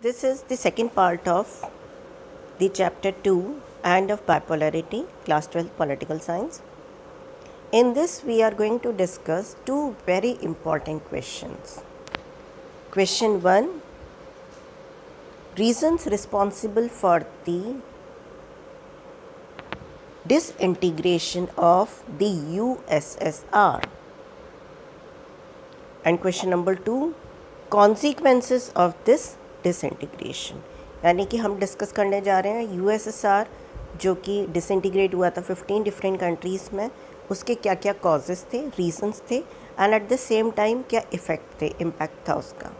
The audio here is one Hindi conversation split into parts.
This is the second part of the chapter 2 and of bipolarity, class 12 political science. In this, we are going to discuss two very important questions. Question 1, reasons responsible for the disintegration of the USSR. And question number 2, consequences of this disintegration, यानी कि हम डिस्कस करने जा रहे हैं यूएसएसआर जो कि डिसइंटीग्रेट हुआ था 15 डिफरेंट कंट्रीज़ में, उसके क्या क्या कॉजेज़ थे, रीजंस थे, and at the same time क्या इफ़ेक्ट थे, इम्पैक्ट था उसका.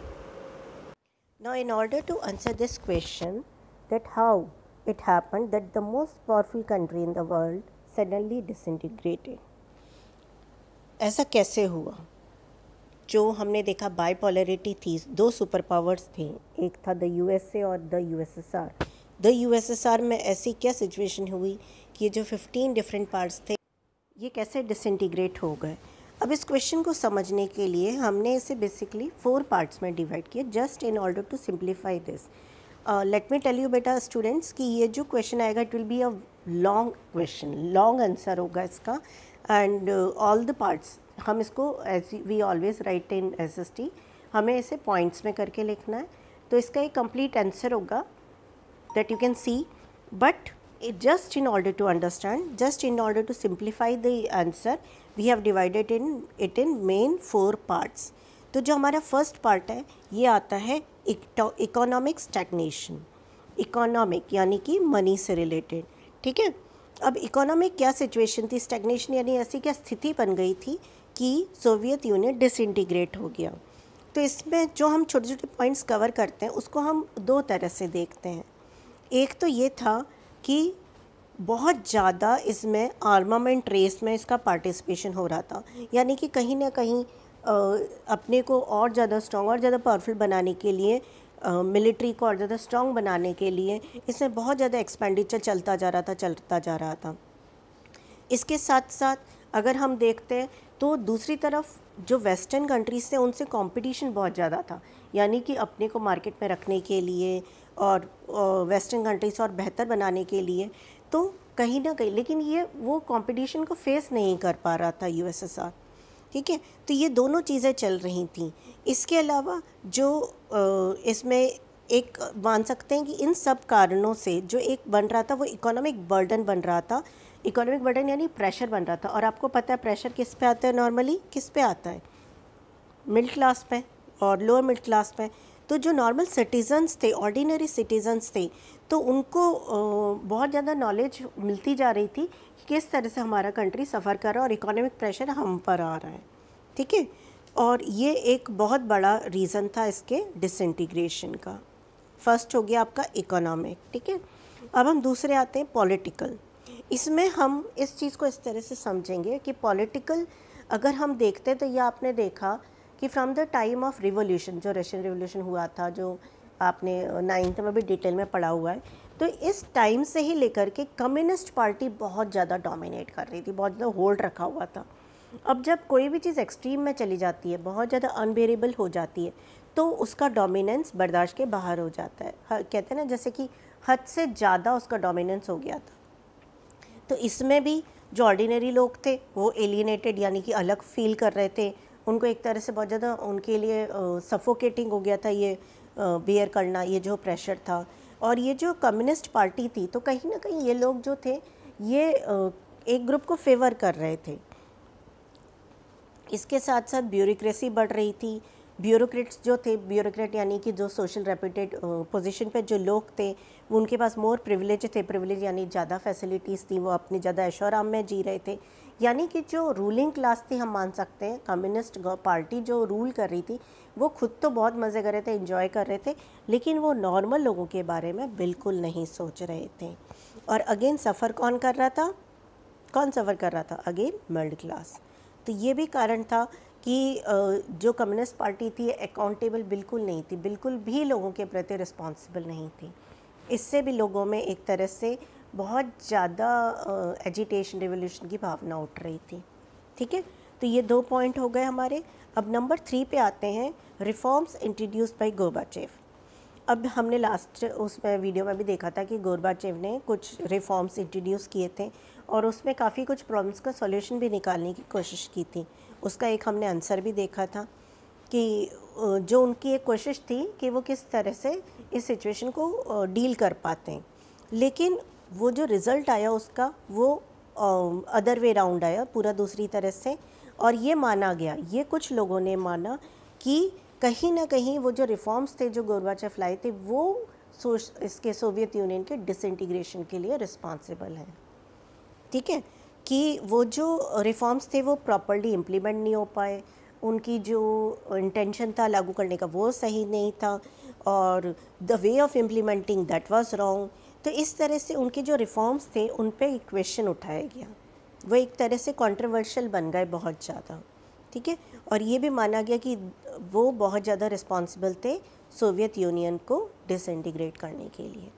Now in order to answer this question that how it happened that the most powerful country in the world suddenly disintegrated, ऐसा कैसे हुआ. जो हमने देखा बाइपोलरिटी थी, दो सुपर पावर्स थे, एक था द यूएसए और द यूएसएसआर. द यूएसएसआर में ऐसी क्या सिचुएशन हुई कि ये जो 15 डिफरेंट पार्ट्स थे ये कैसे डिसइंटीग्रेट हो गए. अब इस क्वेश्चन को समझने के लिए हमने इसे बेसिकली 4 पार्ट्स में डिवाइड किया, just in order to simplify this. Let me tell you बेटा स्टूडेंट्स कि ये जो क्वेश्चन आएगा it will be a long question, long answer होगा इसका, एंड ऑल द पार्ट्स हम इसको as we always write in SST, हमें इसे पॉइंट्स में करके लिखना है. तो इसका एक कंप्लीट आंसर होगा that you can see, but just in order to understand, just in order to simplify the answer, we have divided it in main 4 parts. तो जो हमारा फर्स्ट पार्ट है ये आता है इकोनॉमिक स्टैग्नेशन. इकोनॉमिक यानी कि मनी से रिलेटेड, ठीक है. अब इकोनॉमिक क्या सिचुएशन थी, स्टैग्नेशन यानी ऐसी क्या स्थिति बन गई थी कि सोवियत यूनियन डिसइंटीग्रेट हो गया. तो इसमें जो हम छोटे छोटे पॉइंट्स कवर करते हैं उसको हम दो तरह से देखते हैं. एक तो ये था कि बहुत ज़्यादा इसमें आर्मामेंट रेस में इसका पार्टिसिपेशन हो रहा था, यानी कि कहीं ना कहीं अपने को और ज़्यादा स्ट्रॉन्ग और ज़्यादा पावरफुल बनाने के लिए, मिलिट्री को और ज़्यादा स्ट्रॉन्ग बनाने के लिए इसमें बहुत ज़्यादा एक्सपेंडिचर चलता जा रहा था. इसके साथ साथ अगर हम देखते हैं तो दूसरी तरफ जो वेस्टर्न कंट्रीज़ थे उनसे कंपटीशन बहुत ज़्यादा था, यानी कि अपने को मार्केट में रखने के लिए और वेस्टर्न कंट्रीज और बेहतर बनाने के लिए. तो कहीं ना कहीं लेकिन ये वो कंपटीशन को फेस नहीं कर पा रहा था यूएसएसआर, ठीक है. तो ये दोनों चीज़ें चल रही थी. इसके अलावा जो इसमें एक मान सकते हैं कि इन सब कारणों से जो एक बन रहा था वो इकोनॉमिक बर्डन बन रहा था. इकोनॉमिक बर्डन यानी प्रेशर बन रहा था. और आपको पता है प्रेशर किस पे आता है, नॉर्मली किस पे आता है, मिडिल क्लास पे और लोअर मिडिल क्लास पे. तो जो नॉर्मल सिटीजन्स थे, ऑर्डिनरी सिटीजन्स थे, तो उनको बहुत ज़्यादा नॉलेज मिलती जा रही थी कि किस तरह से हमारा कंट्री सफ़र कर रहा है और इकोनॉमिक प्रेशर हम पर आ रहा है, ठीक है. और ये एक बहुत बड़ा रीज़न था इसके डिसइंटीग्रेशन का. फर्स्ट हो गया आपका इकोनॉमिक, ठीक है. अब हम दूसरे आते हैं पॉलिटिकल. इसमें हम इस चीज़ को इस तरह से समझेंगे कि पॉलिटिकल अगर हम देखते हैं तो ये आपने देखा कि from the time of revolution, जो रशियन रिवोल्यूशन हुआ था, जो आपने 9th में भी डिटेल में पढ़ा हुआ है, तो इस टाइम से ही लेकर के कम्युनिस्ट पार्टी बहुत ज़्यादा डोमिनेट कर रही थी, बहुत ज़्यादा होल्ड रखा हुआ था. अब जब कोई भी चीज़ एक्सट्रीम में चली जाती है, बहुत ज़्यादा अनबेरेबल हो जाती है, तो उसका डोमिनेंस बर्दाश्त के बाहर हो जाता है. कहते हैं ना जैसे कि हद से ज़्यादा उसका डोमिनेंस हो गया था. तो इसमें भी जो ऑर्डिनरी लोग थे वो एलियनेटेड यानी कि अलग फील कर रहे थे. उनको एक तरह से बहुत ज़्यादा उनके लिए सफोकेटिंग हो गया था ये बियर करना, ये जो प्रेशर था. और ये जो कम्युनिस्ट पार्टी थी तो कहीं ना कहीं ये लोग जो थे ये एक ग्रुप को फेवर कर रहे थे. इसके साथ साथ ब्यूरोक्रेसी बढ़ रही थी. ब्यूरोक्रेट्स जो थे, ब्यूरोक्रेट यानी कि जो सोशल रेप्यूटेड पोजीशन पे जो लोग थे वो उनके पास मोर प्रिविलेज थे. प्रिविलेज यानी ज़्यादा फैसिलिटीज़ थी, वो अपनी ज़्यादा ऐशो आराम में जी रहे थे. यानी कि जो रूलिंग क्लास थी, हम मान सकते हैं कम्युनिस्ट पार्टी जो रूल कर रही थी वो खुद तो बहुत मज़े कर रहे थे, एंजॉय कर रहे थे, लेकिन वो नॉर्मल लोगों के बारे में बिल्कुल नहीं सोच रहे थे. और अगेन सफ़र कौन कर रहा था, कौन सफ़र कर रहा था, अगेन मिडिल क्लास. तो ये भी कारण था कि जो कम्युनिस्ट पार्टी थी अकाउंटेबल बिल्कुल नहीं थी, बिल्कुल भी लोगों के प्रति रिस्पॉन्सिबल नहीं थी. इससे भी लोगों में एक तरह से बहुत ज़्यादा एजिटेशन, रिवोल्यूशन की भावना उठ रही थी, ठीक है. तो ये 2 पॉइंट हो गए हमारे. अब नंबर 3 पे आते हैं, रिफॉर्म्स इंट्रोड्यूस्ड बाय गोर्बाचेव. अब हमने लास्ट उसमें वीडियो में भी देखा था कि गोरबाचेव ने कुछ रिफॉर्म्स इंट्रोड्यूस किए थे और उसमें काफ़ी कुछ प्रॉब्लम्स का सॉल्यूशन भी निकालने की कोशिश की थी। उसका एक हमने आंसर भी देखा था कि जो उनकी एक कोशिश थी कि वो किस तरह से इस सिचुएशन को डील कर पाते हैं, लेकिन वो जो रिज़ल्ट आया उसका वो अदर वे राउंड आया, पूरा दूसरी तरह से। और ये माना गया, ये कुछ लोगों ने माना कि कहीं ना कहीं वो जो रिफॉर्म्स थे जो गोरबाचेव लाए थे वो इसके सोवियत यूनियन के डिसइंटीग्रेशन के लिए रिस्पॉन्सिबल हैं। ठीक है, कि वो जो रिफॉर्म्स थे वो प्रॉपरली इम्प्लीमेंट नहीं हो पाए, उनकी जो इंटेंशन था लागू करने का वो सही नहीं था, और the way of implementing that was wrong. तो इस तरह से उनके जो रिफॉर्म्स थे उन पे एक क्वेश्चन उठाया गया, वो एक तरह से कंट्रोवर्शियल बन गए बहुत ज़्यादा। ठीक है, और ये भी माना गया कि वो बहुत ज़्यादा रिस्पॉन्सिबल थे सोवियत यूनियन को डिसइंटीग्रेट करने के लिए।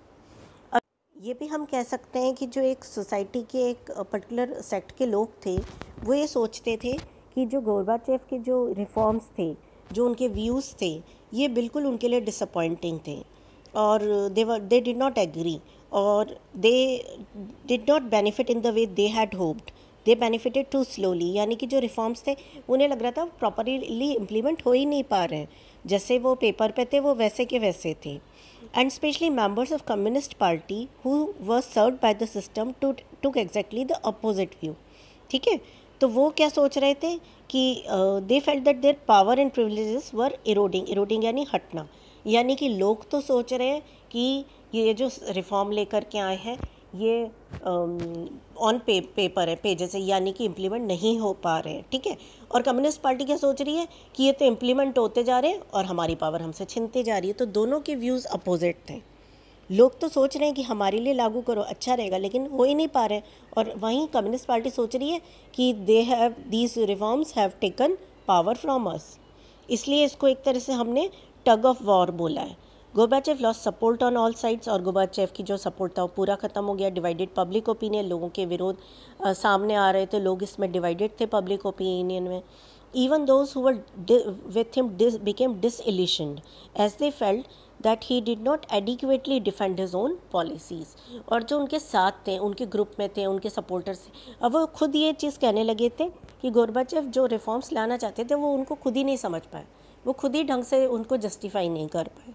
अब ये भी हम कह सकते हैं कि जो एक सोसाइटी के एक पर्टिकुलर सेक्ट के लोग थे वो ये सोचते थे कि जो गोरबाचेव के जो रिफॉर्म्स थे, जो उनके व्यूज़ थे, ये बिल्कुल उनके लिए डिसअपॉइंटिंग थे और दे डिड नॉट एग्री और they did not benefit in the way they had hoped, they benefited too slowly. यानी कि जो रिफॉर्म्स थे उन्हें लग रहा था प्रॉपरली इम्प्लीमेंट हो ही नहीं पा रहे हैं, जैसे वो पेपर पे थे वो वैसे के वैसे थे। And specially members of Communist party who were served by the system took exactly the opposite view. ठीक है, तो वो क्या सोच रहे थे कि they felt that their power and privileges were eroding यानी हटना। यानी कि लोग तो सोच रहे हैं कि ये जो रिफॉर्म लेकर के आए हैं ये ऑन पेपर है, पेजेस है, यानी कि इम्प्लीमेंट नहीं हो पा रहे हैं। ठीक है, और कम्युनिस्ट पार्टी क्या सोच रही है कि ये तो इम्प्लीमेंट होते जा रहे हैं और हमारी पावर हमसे छीनते जा रही है। तो दोनों के व्यूज़ अपोजिट थे। लोग तो सोच रहे हैं कि हमारे लिए लागू करो अच्छा रहेगा, लेकिन हो ही नहीं पा रहे। और वहीं कम्युनिस्ट पार्टी सोच रही है कि these reforms have taken power from us. इसलिए इसको एक तरह से हमने टग ऑफ वॉर बोला है। Gorbachev lost support on all sides, और गोरबाचेव की जो सपोर्ट था वो पूरा ख़त्म हो गया। डिवाइडेड पब्लिक ओपिनियन, लोगों के विरोध सामने आ रहे थे, लोग इसमें डिवाइडेड थे पब्लिक ओपिनियन में। Even those who were with him became disillusioned as they felt that he did not adequately defend his own policies. और जो उनके साथ थे, उनके ग्रुप में थे, उनके सपोर्टर्स, अब वो खुद ये चीज़ कहने लगे थे कि गोरबाचेव जो रिफॉर्म्स लाना चाहते थे वो उनको खुद ही नहीं समझ पाए, वो खुद ही ढंग से उनको जस्टिफाई नहीं कर पाए।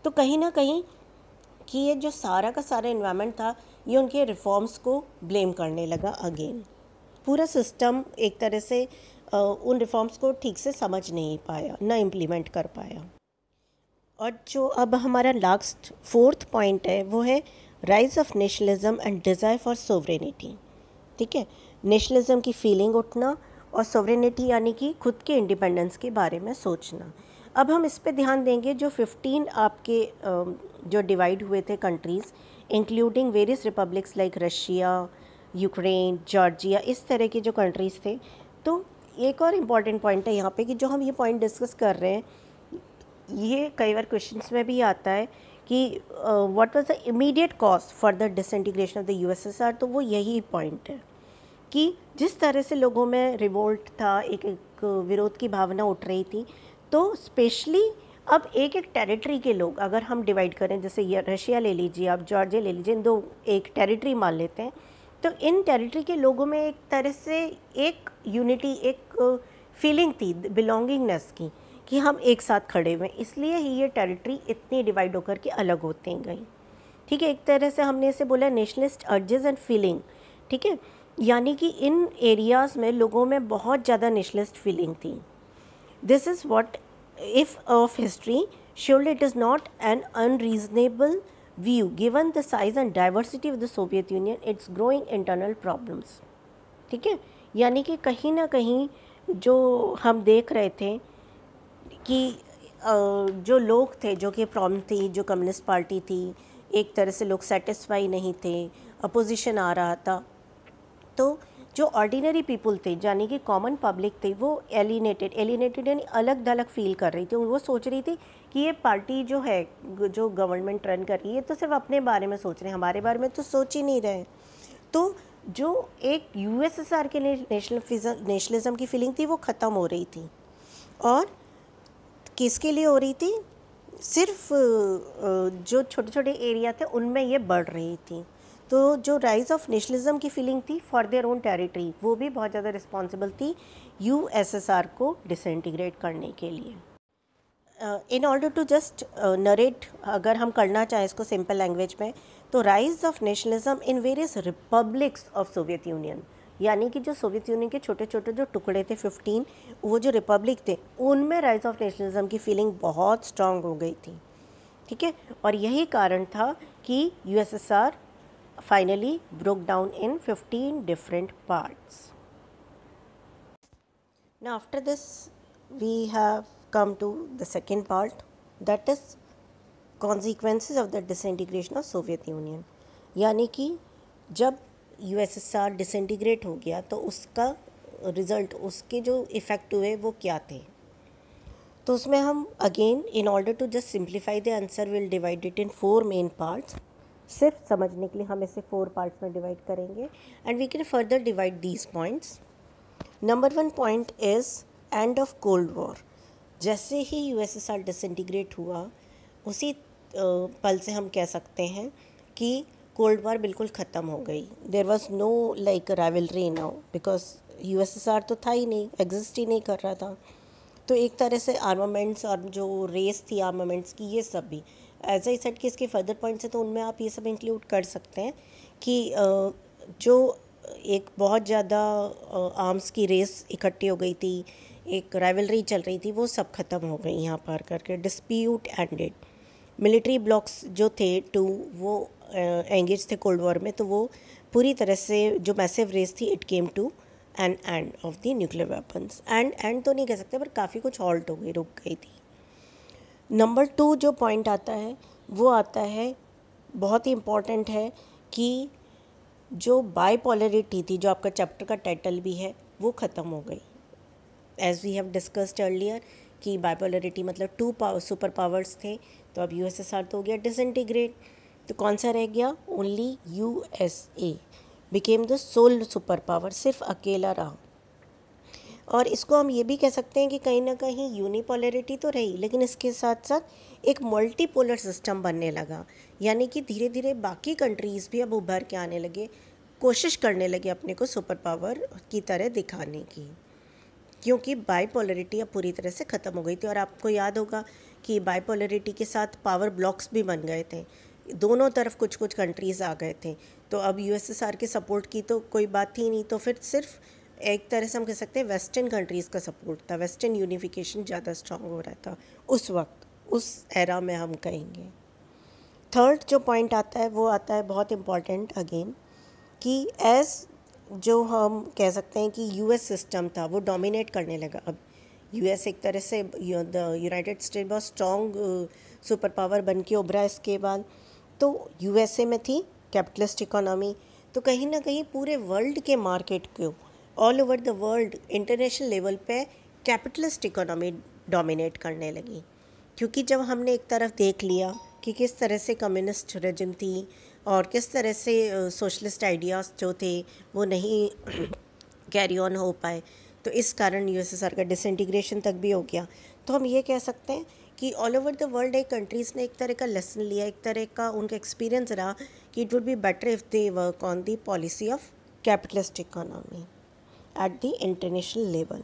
तो कहीं ना कहीं कि ये जो सारा का सारा इन्वायरमेंट था ये उनके रिफॉर्म्स को ब्लेम करने लगा अगेन। पूरा सिस्टम एक तरह से उन रिफॉर्म्स को ठीक से समझ नहीं पाया, ना इम्प्लीमेंट कर पाया। और जो अब हमारा लास्ट फोर्थ पॉइंट है वो है rise of nationalism and desire for sovereignty. ठीक है, नेशनलिज्म की फीलिंग उठना और सोवरेनिटी यानी कि खुद के इंडिपेंडेंस के बारे में सोचना। अब हम इस पे ध्यान देंगे जो 15 आपके जो डिवाइड हुए थे countries, including various republics like Russia, Ukraine, Georgia, इस तरह के जो कंट्रीज़ थे। तो एक और इम्पॉर्टेंट पॉइंट है यहाँ पे कि जो हम ये पॉइंट डिस्कस कर रहे हैं ये कई बार क्वेश्चंस में भी आता है कि what was the immediate cause for the disintegration of the USSR. तो वो यही पॉइंट है कि जिस तरह से लोगों में रिवोल्ट था, एक विरोध की भावना उठ रही थी, तो स्पेशली अब एक टेरिटरी के लोग अगर हम डिवाइड करें, जैसे ये रशिया ले लीजिए, आप जॉर्जिया ले लीजिए, इन दो एक टेरिटरी मान लेते हैं, तो इन टेरिटरी के लोगों में एक तरह से एक यूनिटी, एक फीलिंग थी बिलोंगिंगनेस की कि हम एक साथ खड़े हुए, इसलिए ही ये टेरिटरी इतनी डिवाइड होकर के अलग होती गई। ठीक है, एक तरह से हमने इसे बोला नेशनलिस्ट अर्जेस एंड फीलिंग। ठीक है, यानी कि इन एरियाज़ में लोगों में बहुत ज़्यादा नेशनलिस्ट फीलिंग थी। This is what if of history surely it is not an unreasonable view given the size and diversity of the Soviet Union, its growing internal problems। ठीक है, यानी कि कहीं ना कहीं जो हम देख रहे थे कि जो लोग थे, जो कि प्रॉब्लम थी, जो कम्युनिस्ट पार्टी थी, एक तरह से लोग सेटिस्फाई नहीं थे, अपोजिशन आ रहा था, तो जो ऑर्डिनरी पीपल थे यानी कि कॉमन पब्लिक थे वो एलिनेटेड यानी अलग थलग फील कर रही थी। वो सोच रही थी कि ये पार्टी जो है, जो गवर्नमेंट रन कर रही है, तो सिर्फ अपने बारे में सोच रहे हैं, हमारे बारे में तो सोच ही नहीं रहे। तो जो एक यूएसएसआर के लिए नेशनलिज्म की फीलिंग थी वो ख़त्म हो रही थी, और किसके लिए हो रही थी? सिर्फ जो छोटे छोटे एरिया थे उनमें ये बढ़ रही थी। तो जो राइज ऑफ नेशनलिज्म की फीलिंग थी फॉर देयर ओन टेरिटरी, वो भी बहुत ज़्यादा रिस्पॉन्सिबल थी यूएसएसआर को डिसइंटीग्रेट करने के लिए। In order to just narrate, अगर हम करना चाहें इसको सिंपल लैंग्वेज में, तो rise of nationalism in various republics of Soviet Union, यानी कि जो सोवियत यूनियन के छोटे छोटे जो टुकड़े थे 15, वो जो रिपब्लिक थे उनमें राइज ऑफ नेशनलिज्म की फीलिंग बहुत स्ट्रांग हो गई थी। ठीक है, और यही कारण था कि USSR finally broke down in 15 different parts. Now after this we have come to the second part, that is consequences of the disintegration of Soviet Union। यानी कि जब यूएसएसआर डिसइंटीग्रेट हो गया तो उसका रिज़ल्ट, उसके जो इफ़ेक्ट हुए वो क्या थे। तो उसमें हम again in order to just simplify the answer will divide it in 4 main parts. सिर्फ समझने के लिए हम इसे 4 पार्ट्स में डिवाइड करेंगे and we can further divide these points. Number 1 point is end of cold war. जैसे ही यूएसएसआर डिसइंटीग्रेट हुआ उसी पल से हम कह सकते हैं कि कोल्ड वॉर बिल्कुल ख़त्म हो गई। There was no like rivalry now, because USSR तो था ही नहीं, एग्जिस्ट ही नहीं कर रहा था। तो एक तरह से आर्मामेंट्स और जो रेस थी आर्मामेंट्स की, ये सब भी एज आई सेड कि इसके फर्दर पॉइंट्स है तो उनमें आप ये सब इंक्लूड कर सकते हैं कि जो एक बहुत ज़्यादा आर्म्स की रेस इकट्ठी हो गई थी, एक राइवलरी चल रही थी, वो सब ख़त्म हो गई यहाँ पार करके। Dispute ended. मिलिट्री ब्लॉक्स जो थे टू, वो एंगेज थे कोल्ड वॉर में, तो वो पूरी तरह से जो मैसिव रेस थी it came to an end of the nuclear weapons. And तो नहीं कह सकते, पर काफ़ी कुछ हॉल्ट हो गई, रुक गई थी। नंबर 2 जो पॉइंट आता है वो आता है, बहुत ही इम्पॉर्टेंट है, कि जो बाइपोलरिटी थी, जो आपका चैप्टर का टाइटल भी है, वो ख़त्म हो गई। As we have discussed earlier कि बाइपोलरिटी मतलब 2 सुपर पावर्स थे, तो अब यूएसएसआर तो हो गया डिसइंटीग्रेट, तो कौन सा रह गया? Only USA became the sole super power, सिर्फ अकेला रहा। और इसको हम ये भी कह सकते हैं कि कहीं ना कहीं यूनिपोलरिटी तो रही, लेकिन इसके साथ साथ एक मल्टीपोलर सिस्टम बनने लगा, यानी कि धीरे धीरे बाकी कंट्रीज़ भी अब उभर के आने लगे, कोशिश करने लगे अपने को सुपर पावर की तरह दिखाने की, क्योंकि बाइपोलरिटी अब पूरी तरह से ख़त्म हो गई थी। और आपको याद होगा कि बाइपोलरिटी के साथ पावर ब्लॉक्स भी बन गए थे, दोनों तरफ कुछ कुछ कंट्रीज़ आ गए थे। तो अब यूएसएसआर के सपोर्ट की तो कोई बात ही नहीं, तो फिर सिर्फ एक तरह से हम कह सकते हैं वेस्टर्न कंट्रीज़ का सपोर्ट था, वेस्टर्न यूनिफिकेशन ज़्यादा स्ट्रांग हो रहा था उस वक्त, उस एरा में हम कहेंगे। थर्ड जो पॉइंट आता है वो आता है बहुत इम्पॉर्टेंट अगेन, कि एज जो हम कह सकते हैं कि यूएस सिस्टम था वो डोमिनेट करने लगा। अब यूएस एक तरह से द यूनाइटेड स्टेट बहुत स्ट्रॉन्ग सुपर पावर बन के उभरा इसके बाद। तो यूएसए में थी कैपिटलिस्ट इकोनॉमी, तो कहीं ना कहीं पूरे वर्ल्ड के मार्केट को, all over the world international level पे कैपिटलिस्ट इकोनॉमी डोमिनेट करने लगी। क्योंकि जब हमने एक तरफ देख लिया कि किस तरह से कम्युनिस्ट रेजिम थी और किस तरह से सोशलिस्ट आइडियाज़ जो थे वो नहीं कैरी ऑन हो पाए, तो इस कारण यूएसएसआर का डिसइंटीग्रेशन तक भी हो गया। तो हम ये कह सकते हैं कि ऑल ओवर द वर्ल्ड एक कंट्रीज़ ने एक तरह का लेसन लिया, एक तरह का उनका एक्सपीरियंस रहा कि it would be better if they work on the policy of capitalist economy at the international level.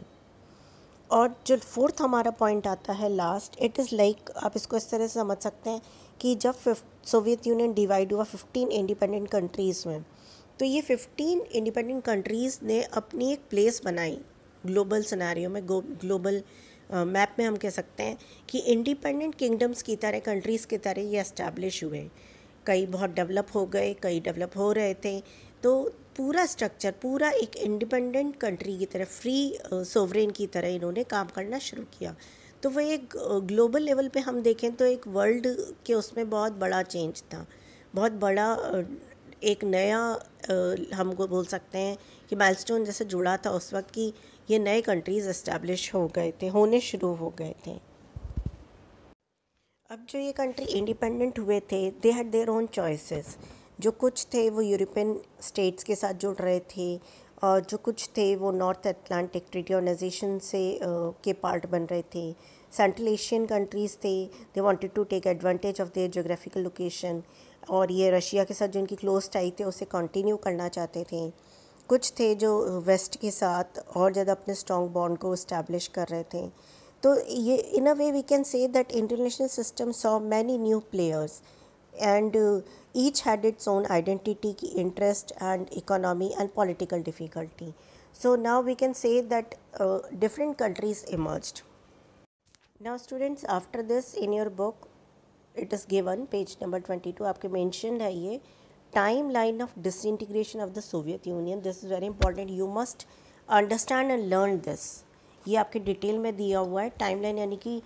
और जो फोर्थ हमारा पॉइंट आता है लास्ट, इट इज़ लाइक, आप इसको इस तरह से समझ सकते हैं कि जब सोवियत यूनियन डिवाइड हुआ 15 इंडिपेंडेंट कंट्रीज़ में, तो ये 15 इंडिपेंडेंट कंट्रीज़ ने अपनी एक प्लेस बनाई ग्लोबल सिनेरियो में, ग्लोबल मैप में हम कह सकते हैं कि इंडिपेंडेंट किंगडम्स की तरह, कंट्रीज़ की तरह ये एस्टैब्लिश हुए। कई बहुत डेवलप हो गए, कई डेवलप हो रहे थे, तो पूरा स्ट्रक्चर पूरा एक इंडिपेंडेंट कंट्री की तरह, फ्री सोवरेन की तरह इन्होंने काम करना शुरू किया। तो वो एक ग्लोबल लेवल पे हम देखें तो एक वर्ल्ड के उसमें बहुत बड़ा चेंज था, बहुत बड़ा एक नया हमको बोल सकते हैं कि माइलस्टोन जैसे जुड़ा था उस वक्त, कि ये नए कंट्रीज़ एस्टैब्लिश हो गए थे, होने शुरू हो गए थे। अब जो ये कंट्री इंडिपेंडेंट हुए थे, they had their own choices. जो कुछ थे वो यूरोपियन स्टेट्स के साथ जुड़ रहे थे, और जो कुछ थे वो नॉर्थ अटलांटिक ट्रीटी ऑर्गेनाइजेशन से के पार्ट बन रहे थे। सेंट्रल एशियन कंट्रीज़ थे, they wanted to take advantage of their geographical location, और ये रशिया के साथ जो उनकी क्लोज टाई थे उसे कंटिन्यू करना चाहते थे। कुछ थे जो वेस्ट के साथ और ज़्यादा अपने स्ट्रॉन्ग बॉन्ड को इस्टेब्लिश कर रहे थे। तो ये in a way we can say that international system saw many new players and each had its own identity, interest and economy and political difficulty. So now we can say that different countries emerged. Now students, after this in your book it is given page number 22, आपके mentioned है ये timeline of disintegration of the Soviet Union. This is very important, you must understand and learn this. ये आपके डिटेल में दिया हुआ है टाइमलाइन, यानी कि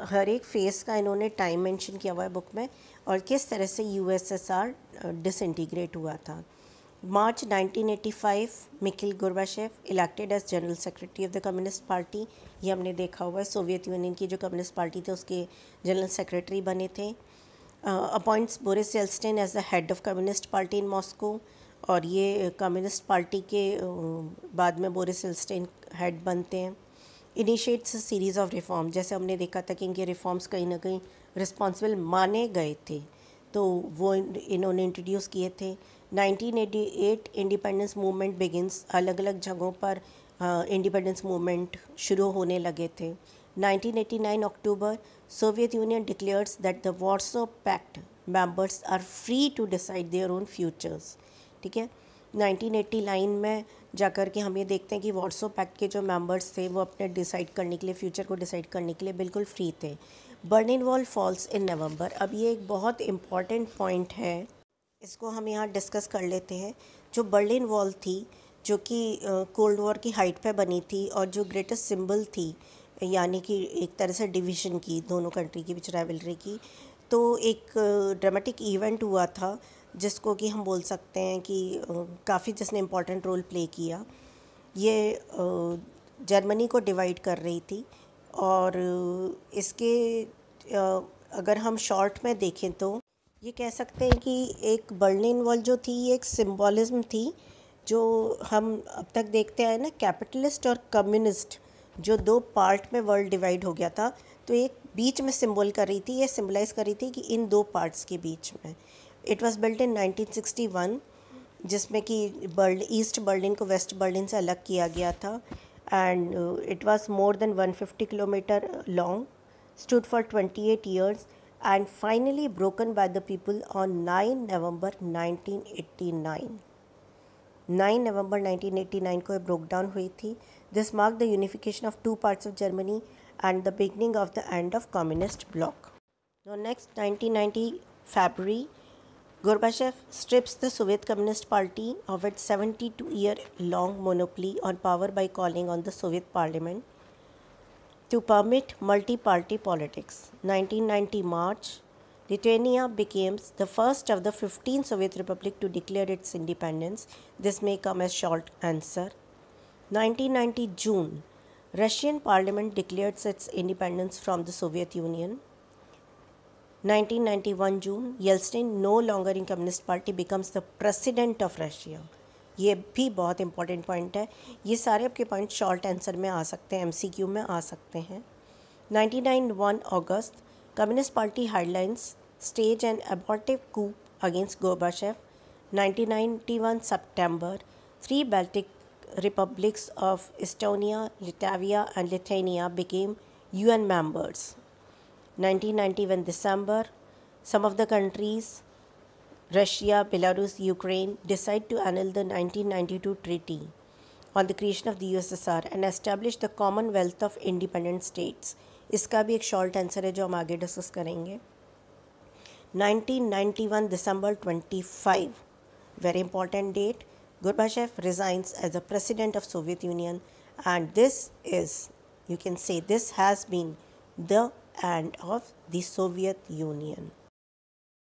हर एक फेस का इन्होंने टाइम मेंशन किया हुआ है बुक में, और किस तरह से यूएसएसआर डिसइंटीग्रेट हुआ था। March 1985 Mikhail Gorbachev elected as general secretary of the communist party. ये हमने देखा हुआ है, सोवियत यूनियन की जो कम्युनिस्ट पार्टी थे उसके जनरल सेक्रेटरी बने थे। Appoints Boris Yeltsin as the head of Communist Party in Moscow, और ये कम्युनिस्ट पार्टी के बाद में बोरिस येल्त्सिन हेड बनते हैं। इनिशिएट्स सीरीज़ ऑफ रिफॉर्म, जैसे हमने देखा था कि इनके रिफॉर्म्स कहीं ना कहीं रिस्पॉन्सिबल माने गए थे, तो वो इन्होंने इंट्रोड्यूस किए थे। 1988 इंडिपेंडेंस मूवमेंट बिगिंस, अलग अलग जगहों पर इंडिपेंडेंस मूवमेंट शुरू होने लगे थे। 1989 October, Soviet Union declares that the Warsaw pact members are free to decide their own futures. ठीक है, 1989 में जाकर के हम ये देखते हैं कि वार्सो पैक्ट के जो मेंबर्स थे वो अपने डिसाइड करने के लिए, फ्यूचर को डिसाइड करने के लिए बिल्कुल फ्री थे। बर्लिन वॉल फॉल्स इन नवंबर। अब ये एक बहुत इम्पॉर्टेंट पॉइंट है, इसको हम यहाँ डिस्कस कर लेते हैं। जो बर्लिन वॉल थी, जो कि कोल्ड वॉर की हाइट पे बनी थी और जो ग्रेटेस्ट सिंबल थी, यानी कि एक तरह से डिवीज़न की, दोनों कंट्री के बीच राइवलरी की, तो एक ड्रामेटिक इवेंट हुआ था जिसको कि हम बोल सकते हैं कि काफ़ी जिसने इम्पोर्टेंट रोल प्ले किया। ये जर्मनी को डिवाइड कर रही थी, और इसके अगर हम शॉर्ट में देखें तो ये कह सकते हैं कि एक बर्लिन वॉल जो थी ये एक सिंबॉलिज्म थी, जो हम अब तक देखते आए ना, कैपिटलिस्ट और कम्युनिस्ट जो दो पार्ट में वर्ल्ड डिवाइड हो गया था, तो एक बीच में सिंबल कर रही थी, ये सिंबलाइज कर रही थी कि इन दो पार्ट्स के बीच में। इट वाज बिल्ट इन 1961, जिसमें कि ईस्ट बर्लिन को वेस्ट बर्लिन से अलग किया गया था, and it was more than 150 kilometre long, stood for 28 years and finally broken by the people on 9 November 1989. 9 November 1989 को ब्रोक डाउन हुई थी। This mark the unification of two parts of Germany and the beginning of the end of communist bloc. Next 1990 February, Gorbachev strips the Soviet Communist Party of its 72-year-long monopoly on power by calling on the Soviet Parliament to permit multi-party politics. 1990 March, Lithuania became the first of the 15 Soviet republics to declare its independence. This may come as short answer. 1990 June, Russian Parliament declared its independence from the Soviet Union. 1991 June, Yeltsin, no longer in Communist Party, becomes the President of Russia. ये भी बहुत इंपॉर्टेंट पॉइंट है। ये सारे आपके पॉइंट शॉर्ट आंसर में आ सकते हैं, MCQ में आ सकते हैं। 1991 August, communist party headlines stage and abortive coup against Gorbachev. 1991 September, 3 Baltic republics of Estonia, Latvia and Lithuania became UN members. 1991 December, some of the countries Russia, Belarus, Ukraine decide to annul the 1992 treaty on the creation of the USSR and establish the Commonwealth of Independent States. इसका भी एक शॉर्ट आंसर है जो हम आगे डिस्कस करेंगे। 1991 December 25, very important date, Gorbachev resigns as the president of Soviet Union, and this is, you can say, this has been the end of the Soviet Union.